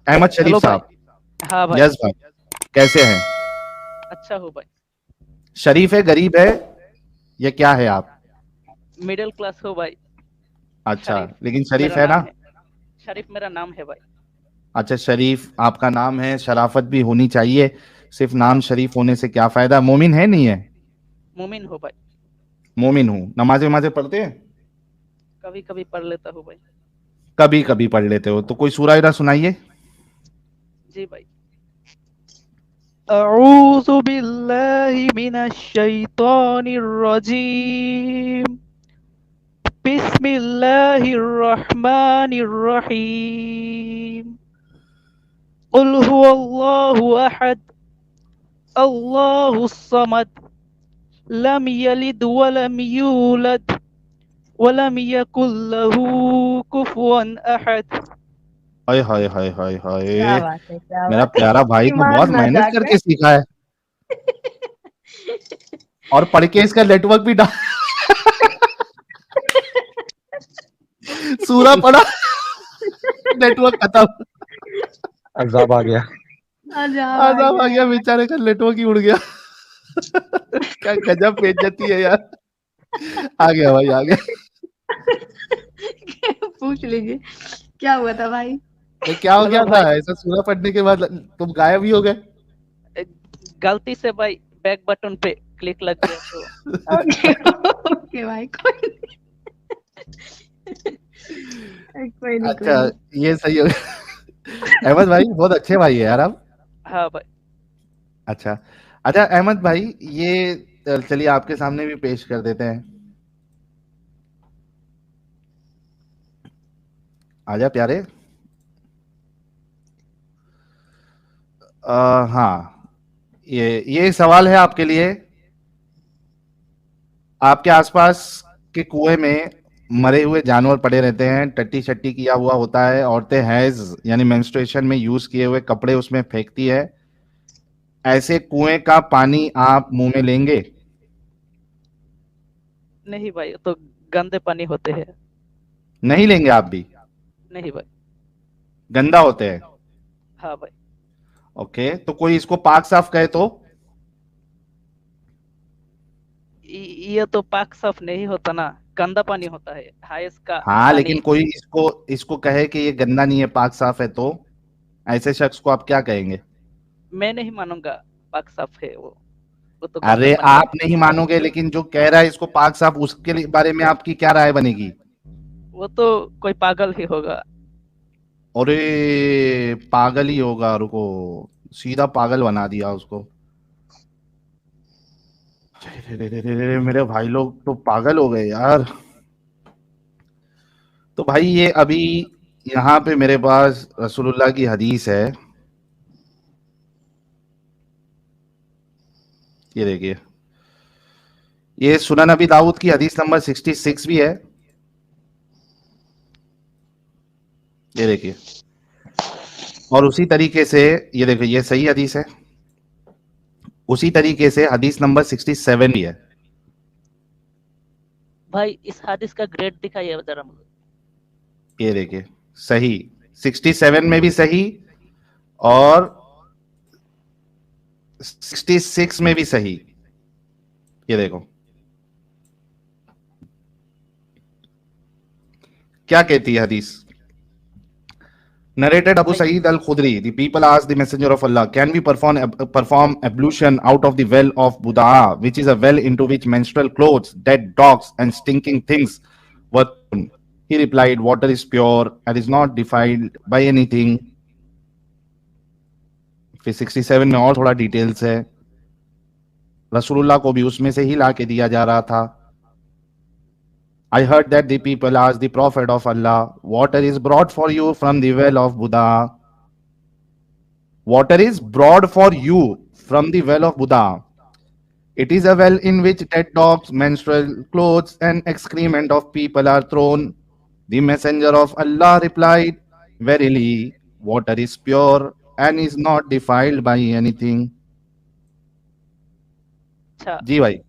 अहमद शरीफ hello भाई। साहब। हाँ भाई। यस भाई, कैसे हैं? अच्छा हो भाई। शरीफ है, गरीब है, ये क्या है आप? मिडिल क्लास हो भाई। अच्छा, शरीफ लेकिन मेरा शरीफ है नाम ना? है। शरीफ मेरा नाम है भाई। अच्छा, शरीफ आपका नाम है, शराफत भी होनी चाहिए। सिर्फ हाँ नाम भाई। शरीफ होने से क्या फायदा? मोमिन है नहीं है? मोमिन हो भाई। मोमिन हूँ। नमाज़ें वमाज़ें पढ़ते हैं? कभी कभी पढ़ लेता हूँ भाई। कभी कभी पढ़ लेते हो तो कोई सूरा वूरा सुनाइए। जी भाई। अऊज़ु बिल्लाहि मिनश शैतानिर रजीम। बिस्मिल्लाहिर रहमानिर रहीम। कुल हुवल्लाहु अहद, अल्लाहुस समद, लम यलिद वलम यूलद वलम यकुल लहू कुफुवन अहद। हाय हाय हाय हाय क्या हाय। बात है, क्या मेरा बात है। प्यारा भाई तो ईमान बहुत ना मेहनत जाग करके सीखा है, और पढ़ के इसका नेटवर्क भी डाल सूरा पढ़ा, नेटवर्क खत्म। अजाब आ गया। अजाब आ आजाब आ गया गया, यार। बेचारे का नेटवर्क ही उड़ गया। क्या गजब बेइज्जती है यार। आ गया भाई, आ गया। पूछ लीजिए क्या हुआ था भाई। नहीं, क्या हो हेलो गया था? भाई। ऐसा सूरा पढ़ने के बाद तुम गायब ही हो गए। गलती से भाई बैक बटन पे क्लिक लग गया तो। ओके ओके भाई, कोई नहीं कोई नहीं कोई अच्छा, नहीं। ये सही हो गया। अहमद भाई बहुत अच्छे भाई है यार आप। हाँ भाई। अच्छा। अच्छा अहमद भाई, ये चलिए आपके सामने भी पेश कर देते हैं। आजा प्यारे। हाँ, ये सवाल है आपके लिए। आपके आसपास के कुएं में मरे हुए जानवर पड़े रहते हैं, टट्टी शट्टी किया हुआ होता है, औरतें हैज यानी मेंस्ट्रुएशन में यूज किए हुए कपड़े उसमें फेंकती है। ऐसे कुएं का पानी आप मुंह में लेंगे? नहीं भाई, तो गंदे पानी होते हैं। नहीं लेंगे आप भी? नहीं भाई। गंदा होते हैं? हाँ भाई। ओके, तो कोई इसको पाक साफ कहे तो? ये तो पाक साफ नहीं होता ना, गंदा पानी होता है, हाइस का हाँ, पानी। लेकिन कोई इसको इसको कहे कि ये गंदा नहीं है, पाक साफ है, तो ऐसे शख्स को आप क्या कहेंगे? मैं नहीं मानूंगा पाक साफ है वो तो गंदे अरे पानी आप होता है। नहीं मानोगे, लेकिन जो कह रहा है इसको पाक साफ, उसके बारे में आपकी क्या राय बनेगी? वो तो कोई पागल ही होगा। अरे पागल ही होगा, रुको, सीधा पागल बना दिया उसको। अरे मेरे भाई लोग तो पागल हो गए यार। तो भाई ये अभी यहाँ पे मेरे पास रसूलुल्लाह की हदीस है, ये देखिए। ये सुनन अबी दाऊद की हदीस नंबर 66 भी है, ये देखिए। और उसी तरीके से, ये देखिए, ये सही हदीस है। उसी तरीके से हदीस नंबर 67 भी है, भाई इस हादिस का ग्रेड दिखाइए जरा मुझे। ये देखिए। सही, 67 में भी सही, और 66 में भी सही, ये देखो क्या कहती है हदीस। Narrated Abu भाई Sa'id al-Khudri, the people asked the Messenger of Allah, can we perform ablution out of the well of Budaa, which is a well into which menstrual clothes, dead dogs, and stinking things were thrown? He replied, water is pure and is not defiled by anything. फिर 67 में और थोड़ा details है, रसूलुल्लाह को भी उसमें से ही ला के दिया जा रहा था। I heard that the people asked the Prophet of Allah, water is brought for you from the well of Buddha. Water is brought for you from the well of Buddha. It is a well in which dead dogs, menstrual clothes, and excrement of people are thrown. The messenger of Allah replied, verily, water is pure and is not defiled by anything. अच्छा, जी भाई।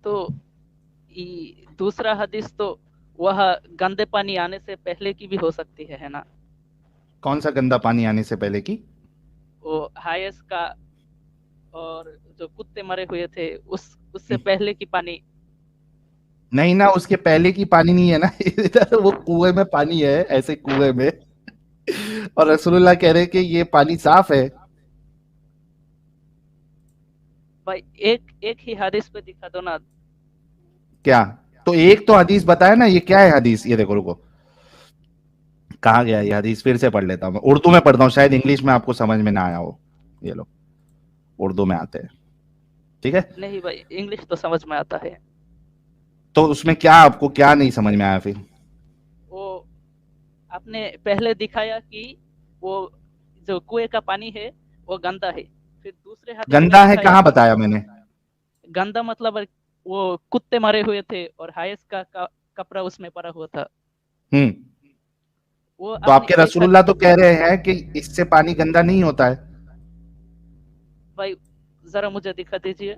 तो दूसरा हदीस तो वह गंदे पानी आने से पहले की भी हो सकती है ना? कौन सा गंदा पानी आने से पहले की? वो हायस का और जो कुत्ते मरे हुए थे उससे पहले की पानी। नहीं ना, उसके पहले की पानी नहीं है ना। इधर वो कुएं में पानी है, ऐसे कुएं में, और रसूलुल्लाह कह रहे कि ये पानी साफ है। भाई एक एक ही हदीस पे दिखा दो ना। क्या? तो एक तो हदीस बताया ना, ये क्या है हदीस? ये देखो, रुको, कहाँ गया ये हदीस? फिर से पढ़ लेता हूँ मैं, उर्दू में पढ़ता हूँ, शायद इंग्लिश में आपको समझ में ना आया हो। ये लो, उर्दू में आते हैं, ठीक है? नहीं भाई, इंग्लिश तो समझ में आता है। तो उसमें क्या, आपको क्या नहीं समझ में आया फिर? वो आपने पहले दिखाया कि वो जो कुएं का पानी है वो गंदा है, फिर दूसरे हदीस में गंदा है दिखाया कहाँ बताया मैंने? गंदा मतलब वो कुत्ते मरे हुए थे और हायस का कपड़ा उसमें पड़ा हुआ था। हम्म। वो तो आपने आपके ऐसा रसूलुल्लाह तो कह रहे हैं कि इससे पानी गंदा नहीं होता है। भाई जरा मुझे दिखा दीजिए।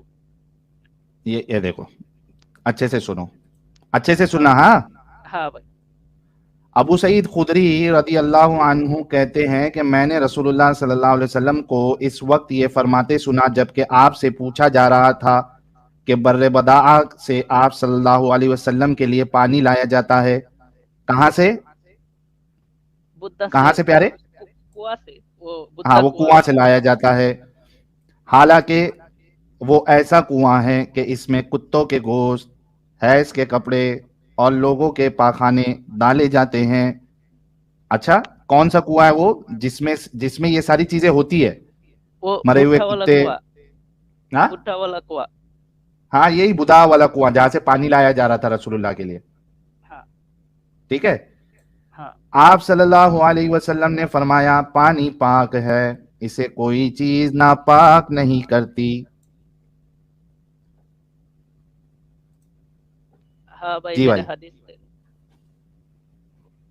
ये देखो, अच्छे से सुनो, अच्छे से सुनना, हाँ। हाँ भाई। अबू सईद खुदरी रदी अल्लाह अन्हु कहते हैं कि मैंने रसूलुल्लाह सल्लल्लाहु अलैहि वसल्लम को इस वक्त ये फरमाते सुना जबकि आपसे पूछा जा रहा था कि बर्रे बदाआ से आप सल्लल्लाहु अलैहि वसल्लम के लिए पानी लाया जाता है। कहाँ से? बुद्धा कहाँ से से प्यारे? कुआं से, वो हाँ, बुद्धा वो कुआं कुआं से। से लाया जाता है। हालांकि वो ऐसा कुआं है कि इसमें कुत्तों के गोश्त, हैज के कपड़े और लोगों के पाखाने डाले जाते हैं। अच्छा, कौन सा कुआं है वो जिसमें जिसमें ये सारी चीजें होती है? वो मरे हुए बुढ़ा वाला कुत्ते। कुआं, हाँ, बुढ़ा वाला कुआं। हाँ, यही बुदा वाला कुआं जहां से पानी लाया जा रहा था रसूलुल्लाह के लिए, हाँ ठीक है? हाँ आप सल्लल्लाहु अलैहि वसल्लम ने फरमाया पानी पाक है, इसे कोई चीज नापाक नहीं करती। हाँ भाई, जी मैंने भाई। हदीस से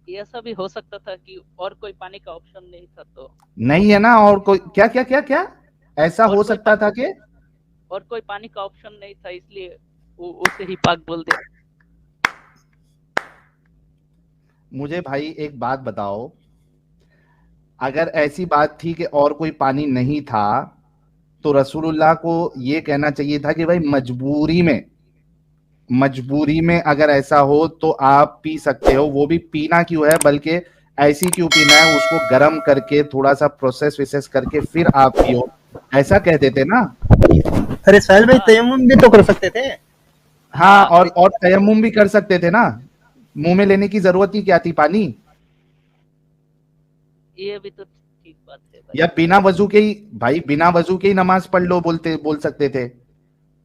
ये ऐसा भी हो सकता था कि और कोई पानी का ऑप्शन नहीं था तो। नहीं है ना, और कोई क्या क्या क्या क्या ऐसा और हो कोई सकता था कि? और कोई पानी का ऑप्शन नहीं था, इसलिए वो उसे ही पाक बोल दिया। मुझे भाई एक बात बताओ, अगर ऐसी बात थी कि और कोई पानी नहीं था तो रसूलुल्लाह को ये कहना चाहिए था कि भाई मजबूरी में अगर ऐसा हो तो आप पी सकते हो। वो भी पीना क्यों है, बल्कि ऐसी क्यों पीना है, उसको गर्म करके थोड़ा सा प्रोसेस विसेस करके फिर आप पियो, ऐसा कह देते ना। अरे साहिल भाई हाँ तयम्मुम भी तो कर सकते थे। हाँ, हाँ और तयम्मुम भी कर सकते थे ना, मुंह में लेने की जरूरत ही क्या थी पानी? ये भी तो ठीक बात है भाई। या बिना वजू के ही, भाई बिना वजू के ही नमाज पढ़ लो बोल सकते थे।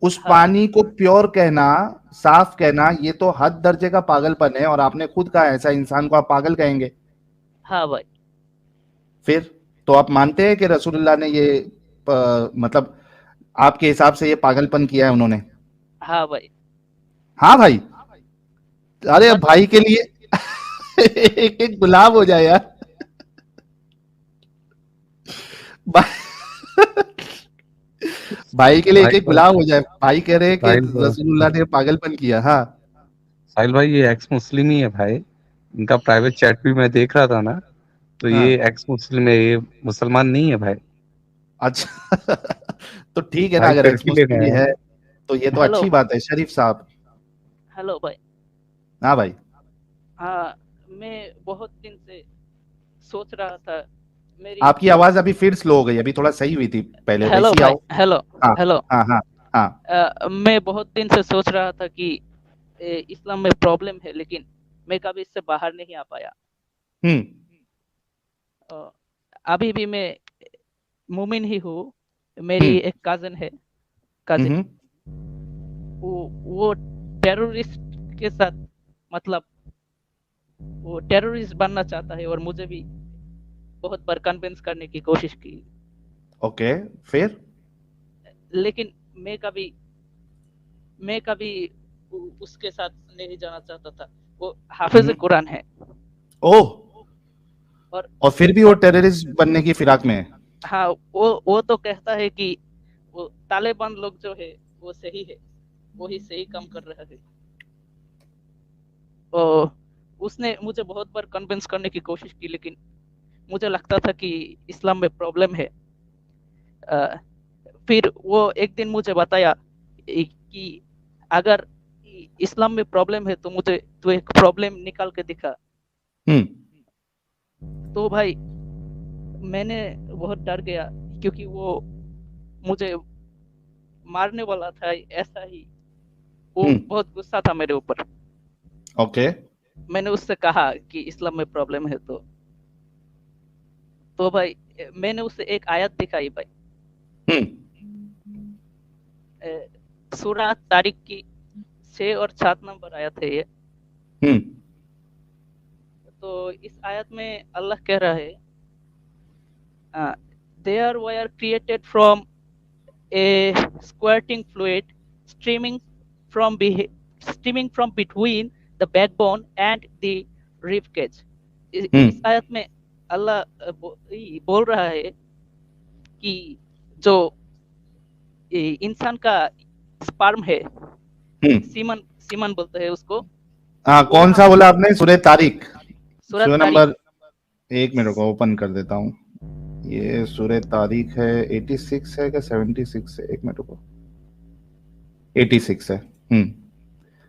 उस हाँ पानी को प्योर कहना, साफ कहना, ये तो हद दर्जे का पागलपन है, और आपने खुद कहा ऐसा इंसान को आप पागल कहेंगे। हाँ भाई। फिर तो आप मानते हैं कि रसूलुल्लाह ने ये मतलब आपके हिसाब से ये पागलपन किया है उन्होंने? हाँ भाई। हाँ भाई। अरे मत भाई के लिए एक एक गुलाब हो जाए यार। भाई के लिए एक भाई एक गुलाब हो जाए। भाई कह रहे हैं कि साहिल रसूलुल्लाह ने पागलपन किया। हाँ, साहिल भाई ये एक्स मुस्लिम ही है भाई। इनका प्राइवेट चैट भी मैं देख रहा था ना, तो हाँ, ये एक्स मुस्लिम है, ये मुसलमान नहीं है भाई। अच्छा। तो ठीक है ना, भाई अगर एक्स सेल्फी लेना मुस्लिम भी है। है तो ये तो हेलो अच्छी बात है, शरीफ साहब। हेलो भाई। हाँ भाई। हाँ, मैं बहुत दिन से सोच रहा था मेरी। आपकी आवाज अभी फिर स्लो हो गई, अभी थोड़ा सही हुई थी, पहले हेलो वैसी भाई। आओ। हेलो हाँ, हेलो। हाँ, हाँ, हाँ। मैं बहुत दिन से सोच रहा था कि इस्लाम में प्रॉब्लम है, लेकिन मैं कभी इससे बाहर नहीं आ पाया। हम्म। अ, अभी भी मैं मोमिन ही हूँ। मेरी हम्म। एक कजिन है, कजिन। हम्म। वो टेररिस्ट के साथ, मतलब वो टेररिस्ट बनना चाहता है और मुझे भी बहुत बार कन्विंस करने की कोशिश की, ओके, फिर? लेकिन मैं कभी उसके साथ नहीं जाना चाहता था। वो हाफिज हम्म। कुरान है। ओह, और और फिर भी वो और टेररिस्ट बनने की फिराक में है? हाँ, वो तो कहता है कि वो तालिबान लोग जो है वो सही है, वो ही सही काम कर रहा है। तो उसने मुझे बहुत बार कन्विंस करने की कोशिश की, लेकिन मुझे लगता था कि इस्लाम में प्रॉब्लम है। फिर वो एक दिन मुझे बताया कि अगर इस्लाम में प्रॉब्लम है तो मुझे तो एक प्रॉब्लम निकाल के दिखा। तो भाई मैंने बहुत डर गया, क्योंकि वो मुझे मारने वाला था, ऐसा ही वो बहुत गुस्सा था मेरे ऊपर। ओके मैंने उससे कहा कि इस्लाम में प्रॉब्लम है। तो भाई मैंने उससे एक आयत दिखाई भाई, सूरह तारिक की 6 और 7 नंबर आयत है ये। तो इस आयत में अल्लाह कह रहा है, there were created from a squirting fluid streaming from between the backbone and the rib cage। इस आयत में अल्लाह बोल रहा है कि जो इंसान का स्पर्म है, सीमन बोलते हैं उसको। हाँ, कौन सा बोला आपने? सूरह तारिक, सूरह सूरह तारिक। नंबर, एक मिनट को ओपन कर देता हूँ। ये सूरह तारिक है, 86 है क्या 76 है? एक मिनट को, 86 है।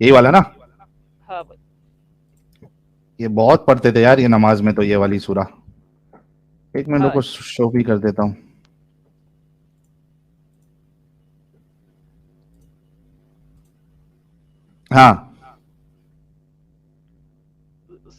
यही वाला ना? हाँ भाई। ये बहुत पढ़ते थे यार ये नमाज में, तो ये वाली सूरा। एक मिनट हाँ। को शो भी कर देता हूँ। हाँ,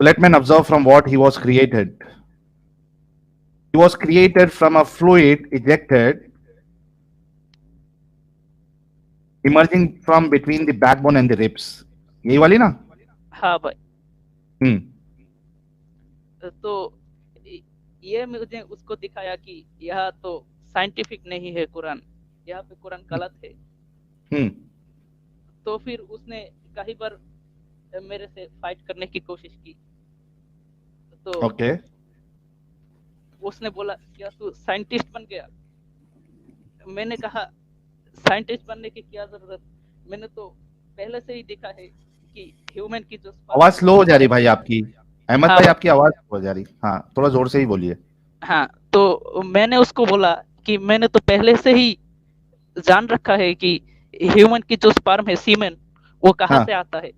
Let man observe from what he was created. He was created from a fluid ejected, emerging from between the backbone and the ribs। यही वाली ना? हाँ भाई। तो ये मुझे उसको दिखाया कि यह तो साइंटिफिक नहीं है कुरान, यहाँ पे कुरान गलत है। तो फिर उसने कई बार मेरे से फाइट करने की कोशिश की। तो ओके उसने बोला क्या तू साइंटिस्ट बन गया? मैंने कहा साइंटिस्ट बनने की क्या जरूरत, मैंने तो पहले से ही देखा है कि ह्यूमन की जो आवाज स्लो हो जा रही भाई आपकी, अहमद हाँ भाई आपकी आवाज हो जा रही। हाँ, थोड़ा जोर से ही बोलिए। हाँ, तो मैंने उसको बोला कि मैंने तो पहले से ही जान रखा है कि ह्यूमन की जो स्पर्म है, सीमेन, वो कहाँ हाँ। से आता है।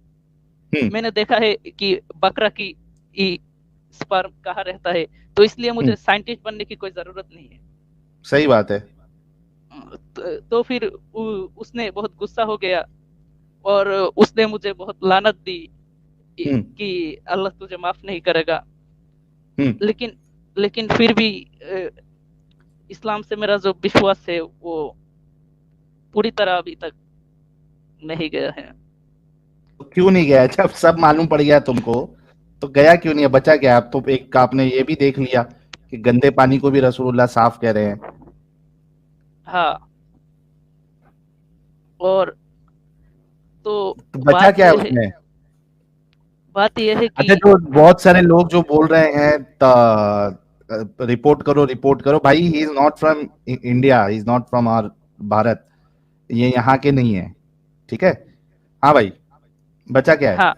मैंने देखा है कि बकरा की स्पर्म कहाँ रहता है, तो इसलिए मुझे साइंटिस्ट बनने की कोई जरूरत नहीं है। सही बात है। तो फिर उसने बहुत गुस्सा हो गया और उसने मुझे बहुत लानत दी कि अल्लाह तुझे माफ नहीं करेगा। लेकिन फिर भी इस्लाम से मेरा जो विश्वास है वो पूरी तरह अभी तक नहीं गया है। क्यों नहीं गया? जब सब मालूम पड़ गया तुमको तो गया क्यों नहीं है? बचा क्या? आप तो एक आपने ये भी देख लिया कि गंदे पानी को भी रसूलुल्लाह साफ कह रहे हैं। हाँ, और तो बचा क्या है उसमें? बात यह है कि अच्छा, जो बहुत सारे लोग जो बोल रहे हैं रिपोर्ट करो भाई, he is not from India, he is not from our Bharat, ये यहाँ के नहीं है, ठीक है? हाँ भाई, बचा क्या है? हाँ,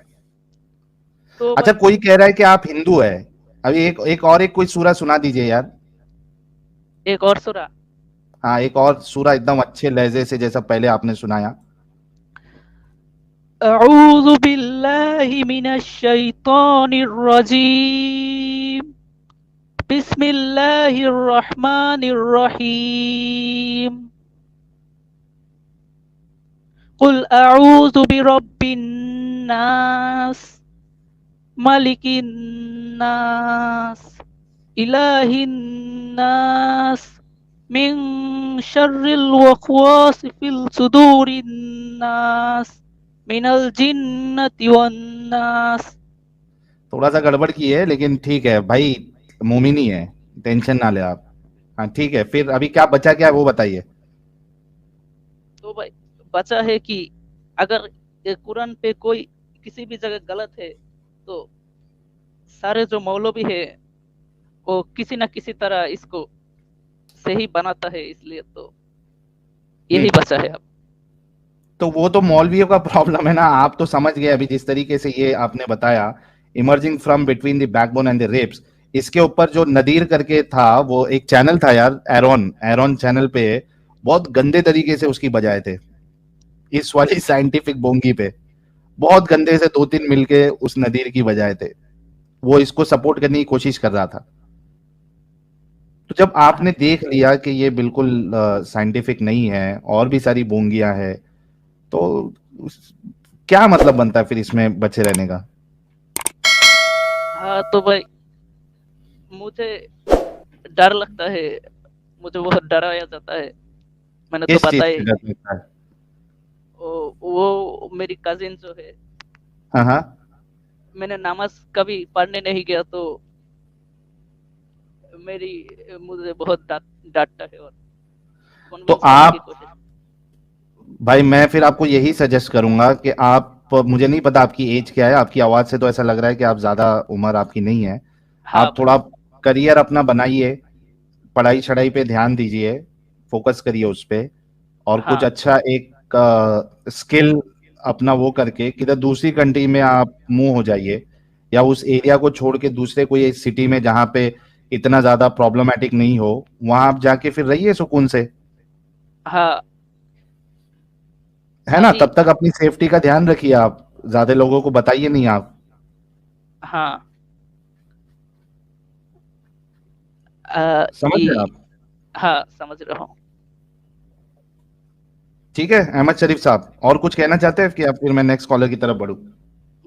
तो अच्छा, कोई कह रहा है कि आप हिंदू है। अभी एक कोई सूरा सुना दीजिए यार। एक और सूरा। हाँ, एक और सूरा एकदम अच्छे लहजे से जैसा पहले आपने सुनाया। अऊज़ु बिल्लाहि मिनश शैतानिर रजीम, बिस्मिल्लाहिर रहमानिर रहीम, कुल अऊज़ु बिरब्बिन नास, मलिकिन नास, इलाहिन नास, मिन शर्रिल वस्वासिल सुदूरिन नास, मिनल जिन्नति वन नास। थोड़ा सा गड़बड़ की है लेकिन ठीक है भाई, मोमिनी है, टेंशन ना ले आप। हाँ ठीक है, फिर अभी क्या बचा, क्या है वो बताइए। तो भाई बचा है कि अगर कुरान पे कोई किसी भी जगह गलत है तो सारे जो मौलवी है वो किसी न किसी तरह इसको सही बनाता है, इसलिए तो यही बचा है अब। तो वो तो मौलवियों का प्रॉब्लम है ना, आप तो समझ गए अभी जिस तरीके से ये आपने बताया, emerging from between the backbone and the ribs. इसके ऊपर जो नदीर करके था, वो एक चैनल था यार, एरोन एरोन चैनल पे, बहुत गंदे तरीके से उसकी बजाए थे इस वाली साइंटिफिक बोंगी पे, बहुत गंदे से 2-3 मिलके उस नदीर की बजाए थे। वो इसको सपोर्ट करने की कोशिश कर रहा था। तो जब आपने देख लिया कि ये बिल्कुल साइंटिफिक नहीं है और भी सारी बोंगियां हैं, तो क्या मतलब बनता है फिर इसमें बचे रहने का? हाँ तो भाई मुझे डर लगता है, मुझे बहुत डराया जाता है। मैंने तो किस चीज बताया से ही, डर लगता है? वो मेरी कजिन जो है, हाँ हाँ। मैंने नमाज कभी पढ़ने नहीं गया तो मुझे बहुत डांटता है और तो कन्विंस करने की आप, कोशिश। भाई मैं फिर आपको यही सजेस्ट करूंगा कि आप, मुझे नहीं पता आपकी एज क्या है, आपकी आवाज से तो ऐसा लग रहा है कि आप ज्यादा उम्र आपकी नहीं है। हाँ आप भाई। थोड़ा करियर अपना बनाइए, पढ़ाई छढ़ाई पे ध्यान दीजिए, फोकस करिए उस पे, और कुछ हाँ अच्छा एक स्किल अपना वो करके किधर दूसरी कंट्री में आप मूव हो जाइए, या उस एरिया को छोड़ के दूसरे कोई सिटी में जहाँ पे इतना ज्यादा प्रॉब्लमेटिक नहीं हो, वहां आप जाके फिर रहिए सुकून से, हाँ है ना? अभी। तब तक अपनी सेफ्टी का ध्यान रखिए, आप ज्यादा लोगों को बताइए नहीं आप। हाँ समझ रहे हैं आप? हाँ समझ रहा हूँ। ठीक है अहमद शरीफ साहब, और कुछ कहना चाहते हैं कि आप, फिर मैं नेक्स्ट कॉलर की तरफ बढ़ूं?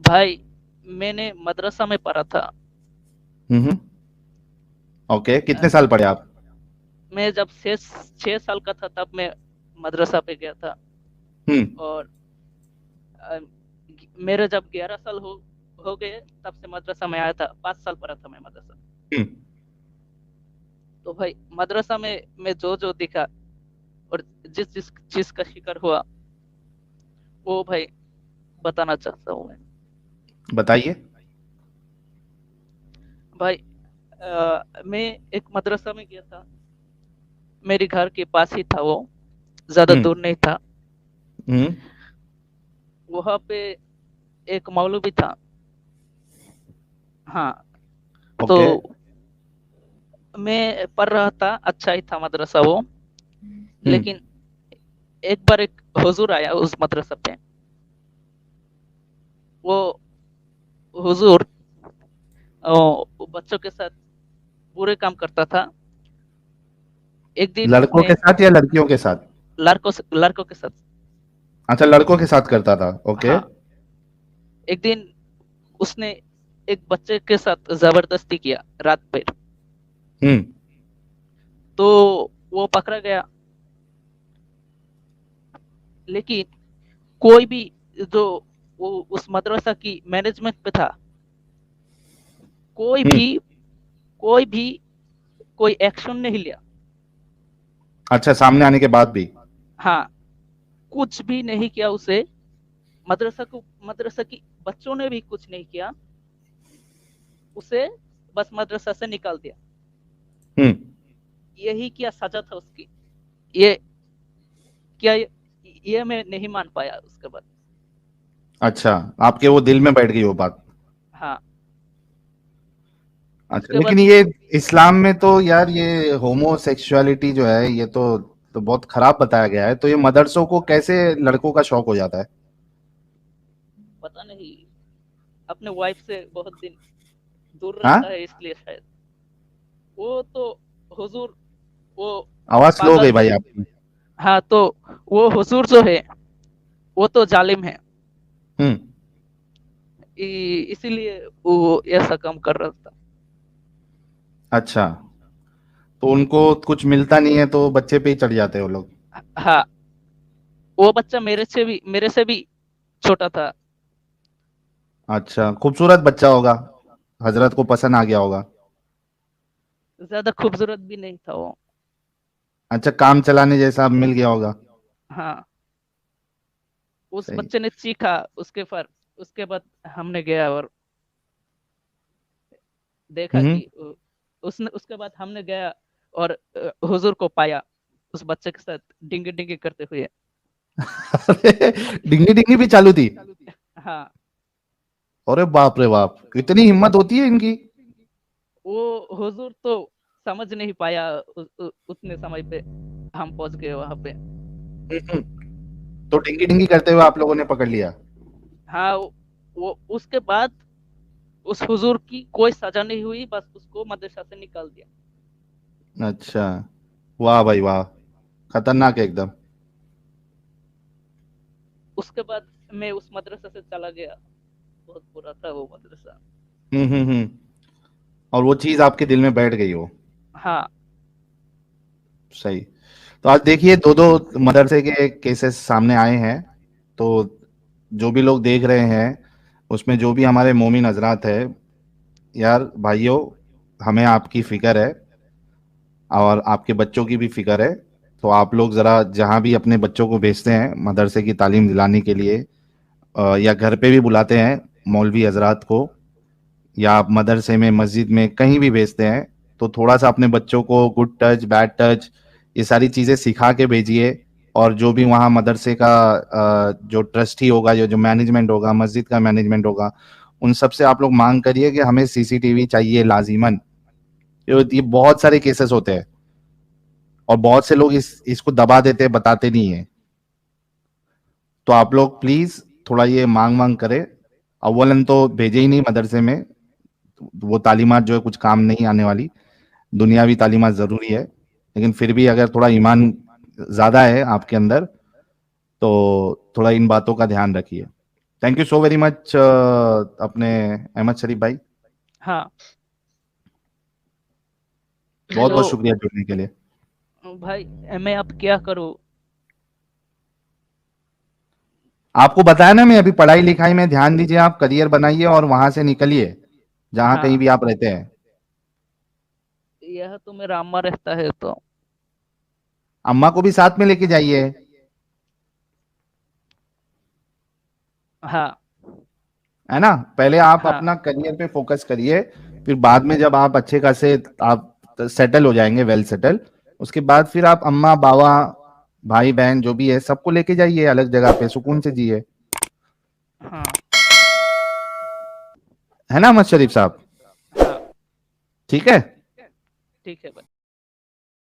भाई मैंने मदरसा में पढ़ा था। हम्म। ओके, अ, कितने साल पढ़े आप? मैं जब 6 साल का था तब मैं मदरसा पे गया था। हम्म। और अ, मेरे जब 11 साल हो गए तब से मदरसा में आया था। 5 साल पढ़ा था मैं मदरसा। हम्म। तो भाई मदरसा में मैं जो जो दिखा और जिस जिस चीज का शिकार हुआ वो भाई बताना चाहता हूँ मैं। बताइए। भाई मैं एक मदरसा में गया था, मेरे घर के पास ही था वो, ज्यादा हम्म। दूर नहीं था। हम्म। वहां पे एक मौलवी था। हाँ तो ओके। मैं पढ़ रहा था, अच्छा ही था मदरसा वो। हम्म। लेकिन एक बार एक हुजूर आया उस मदरसा पे। वो हुजूर वो बच्चों के साथ बुरे काम करता था। एक दिन लड़कों उसने के साथ या लड़कियों के साथ? लड़कों के साथ। अच्छा, लड़कों के साथ करता था, ओके। हाँ एक दिन उसने एक बच्चे के साथ जबरदस्ती किया रात भर। हम्म। तो वो पकड़ा गया। लेकिन कोई भी जो वो उस मदरसा की मैनेजमेंट पे था, कोई हम्म। भी कोई भी कोई एक्शन नहीं लिया। अच्छा, सामने आने के बाद भी? हाँ कुछ भी नहीं किया उसे। मदरसा की बच्चों ने भी कुछ नहीं किया उसे, बस मदरसा से निकाल दिया। हम्म। यही क्या सजा था उसकी। ये क्या ये मैं नहीं मान पाया उसके बाद। अच्छा, आपके वो दिल में बैठ गई वो बात? हाँ अच्छा, उसके बाद लेकिन ये इस्लाम में तो यार ये होमोसेक्सुअलिटी जो है, ये तो बहुत खराब बताया गया है, तो ये मदरसों को कैसे लड़कों का शौक हो जाता है? पता नहीं, अपने वाइफ से बहुत दिन दूर हाँ, रहता है इसलिए शायद। वो तो हुजूर वो आवाज स्लो हो पागल गई है। भाई आपकी। हाँ तो वो हुजूर जो है वो तो जालिम है। हम्म। इसीलिए वो ऐसा काम कर रहा था। अच्छा, तो उनको कुछ मिलता नहीं है तो बच्चे पे ही चढ़ जाते हैं वो लोग? हाँ वो बच्चा मेरे से भी छोटा था। अच्छा, खूबसूरत बच्चा होगा, हजरत को पसंद आ गया होगा। ज्यादा खूबसूरत भी नहीं था वो। अच्छा, काम चलाने जैसा मिल गया होगा। हाँ उस सही। बच्चे ने चीखा उसके पर उसके बाद हमने गया और देखा कि उसने उसके बाद हमने गया और हुजूर को पाया उस बच्चे के साथ डिंगी डिंगी करते हुए। डिंगी डिंगी भी चालू थी? हाँ, अरे बाप रे बाप, इतनी हिम्मत होती है इनकी। वो हुजूर तो समझ नहीं पाया उतने समय पे हम पहुंच गए वहां पे। तो डिंगी डिंगी करते हुए आप लोगों ने पकड़ लिया? हाँ, वो उसके बाद उस हुजूर की कोई सजा नहीं हुई, बस उसको मदरसा से निकाल दिया। अच्छा, वाह भाई वाह, खतरनाक है एकदम। उसके बाद मैं उस मदरसा से चला गया, बहुत बुरा था वो मदरसा। हम्म। और वो चीज आपके दिल में बैठ गई हो? हाँ, सही। तो आज देखिए दो दो मदरसे के केसेस सामने आए हैं। तो जो भी लोग देख रहे हैं, उसमें जो भी हमारे मोमिन हजरात है, यार भाइयों, हमें आपकी फिक्र है और आपके बच्चों की भी फिक्र है। तो आप लोग ज़रा जहाँ भी अपने बच्चों को भेजते हैं मदरसे की तालीम दिलाने के लिए, या घर पे भी बुलाते हैं मौलवी हजरात को, या आप मदरसे में मस्जिद में कहीं भी भेजते हैं, तो थोड़ा सा अपने बच्चों को गुड टच बैड टच ये सारी चीज़ें सिखा के भेजिए। और जो भी वहाँ मदरसे का जो ट्रस्टी होगा, जो जो मैनेजमेंट होगा, मस्जिद का मैनेजमेंट होगा, उन सब से आप लोग मांग करिए कि हमें सीसीटीवी चाहिए लाजिमन। ये बहुत सारे केसेस होते हैं और बहुत से लोग इसको दबा देते हैं, बताते नहीं है। तो आप लोग प्लीज थोड़ा ये मांग मांग करें। अव्वलन तो भेजे ही नहीं मदरसे में, वो तालीमात जो है कुछ काम नहीं आने वाली। दुनियावी तालीमात जरूरी है, लेकिन फिर भी अगर थोड़ा ईमान ज्यादा है आपके अंदर तो थोड़ा इन बातों का ध्यान रखिए। Thank you so very much अपने अहमद शरीफ भाई, हाँ। बहुत बहुत तो शुक्रिया जुड़ने के लिए। भाई, मैं अब क्या करूँ? आपको बताया ना मैं अभी, पढ़ाई लिखाई में ध्यान दीजिए, आप करियर बनाइए और वहां से निकलिए जहां कहीं हाँ, भी आप रहते हैं। यह तो मेरा अम्मा रहता है तो। अम्मा को भी साथ में लेके जाइए, हाँ, है ना। पहले आप हाँ, अपना करियर पे फोकस करिए, फिर बाद में जब आप अच्छे खासे आप सेटल हो जाएंगे, वेल सेटल, उसके बाद फिर आप अम्मा बाबा भाई बहन जो भी है सबको लेके जाइए अलग जगह पे, सुकून से जिए, हाँ, है ना अहमद शरीफ साहब? हाँ। ठीक है। ठीक है भाई।